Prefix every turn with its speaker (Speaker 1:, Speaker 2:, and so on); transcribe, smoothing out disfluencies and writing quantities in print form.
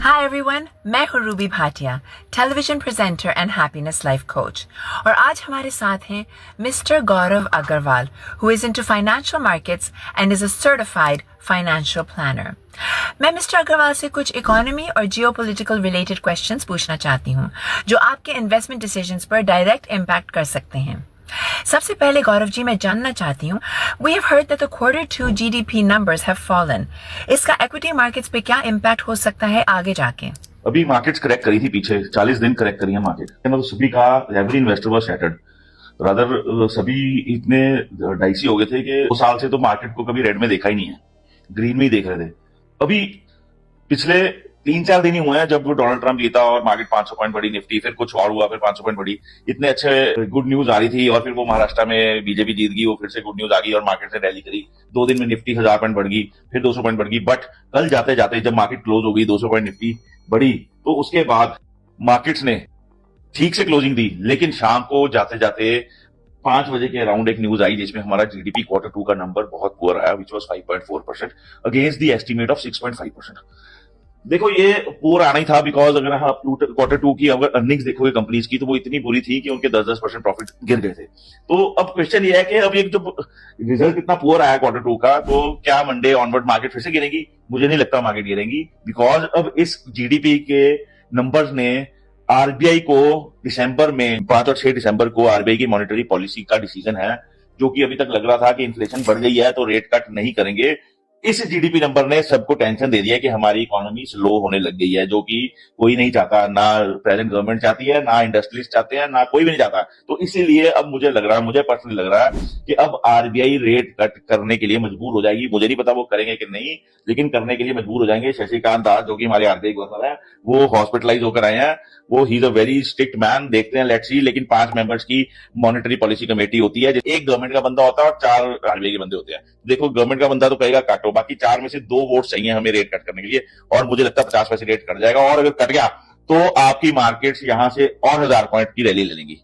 Speaker 1: हाय everyone, मैं हूँ Ruby Bhatia, television presenter and happiness life coach. और आज हमारे साथ हैं mister Gaurav Agarwal, who is into financial markets and is a certified financial planner. मैं मिस्टर अग्रवाल से कुछ इकोनॉमी और जियोपॉलिटिकल रिलेटेड क्वेश्चंस पूछना चाहती हूँ, जो आपके इन्वेस्टमेंट डिसीजंस पर डायरेक्ट इम्पैक्ट कर सकते हैं। सबसे पहले गौरव जी, मैं जानना चाहती हूँ, we have heard that the Q2 GDP numbers have fallen. इसका इक्विटी मार्केट्स पे क्या इम्पैक्ट हो सकता है आगे जाके?
Speaker 2: अभी मार्केट्स करेक्ट करी थी, पीछे 40 दिन करेक्ट करी है मार्केट। मतलब सभी का every investor was shattered, rather सभी इतने डाइसी हो गए थे कि 2 साल से तो मार्केट को कभी रेड में देखा ही नहीं है, ग्रीन में ही देख रहे थे। अभी पिछले 3-4 दिन ही हुए हैं जब डोनाल्ड ट्रंप जीता और मार्केट 500 पॉइंट बढ़ी, निफ्टी फिर कुछ और हुआ, फिर 500 पॉइंट बढ़ी। इतने अच्छे गुड न्यूज आ रही थी और फिर वो महाराष्ट्र में बीजेपी जीत गई, वो फिर से गुड न्यूज आ गई और मार्केट से रैली करी। 2 दिन में निफ्टी 1000 पॉइंट बढ़ गई, फिर 200 पॉइंट बढ़ गई। बट कल जाते जाते जब मार्केट क्लोज हो गई, 200 पॉइंट निफ्टी बढ़ी, तो उसके बाद मार्केट्स ने ठीक से क्लोजिंग दी, लेकिन शाम को जाते जाते 5 बजे के अराउंड एक न्यूज आई जिसमें हमारा जीडीपी Q2 का नंबर बहुत पुअर आया, which was 5.4% against the estimate of 6.5%। देखो ये पुअर आना ही था, बिकॉज अगर आप Q2 की अगर अर्निंग्स देखोगे कंपनीज की, तो वो इतनी बुरी थी कि उनके 10% प्रॉफिट गिर गए थे। तो अब क्वेश्चन ये है कि अब एक जो रिजल्ट इतना पुअर आया Q2 का, तो क्या मंडे ऑनवर्ड मार्केट फिर से गिरेगी? मुझे नहीं लगता मार्केट गिरेगी, बिकॉज अब इस जीडीपी के नंबर्स ने आरबीआई को दिसंबर में 5 और 6 दिसंबर को आरबीआई की मॉनेटरी पॉलिसी का डिसीजन है, जो कि अभी तक लग रहा था कि इन्फ्लेशन बढ़ गई है तो रेट कट नहीं करेंगे। इस जीडीपी नंबर ने सबको टेंशन दे दिया कि हमारी इकोनॉमी स्लो होने लग गई है, जो कि कोई नहीं चाहता, ना प्रेजेंट गवर्नमेंट चाहती है, ना इंडस्ट्रीज चाहते हैं, ना कोई भी नहीं चाहता। तो इसीलिए अब मुझे लग रहा है, मुझे पर्सनली लग रहा है कि अब आरबीआई रेट कट करने के लिए मजबूर हो जाएगी। मुझे नहीं पता वो करेंगे कि नहीं, लेकिन करने के लिए मजबूर हो जाएंगे। शशिकांत दास, जो कि हमारे आरबीआई गवर्नर है, वो हॉस्पिटलाइज होकर आए हैं। वो he is a very strict man, देखते हैं, लेट्स सी। लेकिन 5 मेंबर्स की मॉनेटरी पॉलिसी कमेटी होती है, एक गवर्नमेंट का बंदा होता है और 4 आरबीआई के बंदे होते हैं। देखो, गवर्नमेंट का बंदा तो कहेगा काटो, बाकी 4 में से 2 वोट चाहिए हमें रेट कट करने के लिए, और मुझे लगता है 50 पैसे रेट कट जाएगा। और अगर कट गया तो आपकी मार्केट्स यहां से और 1000 पॉइंट की रैली ले लेंगी।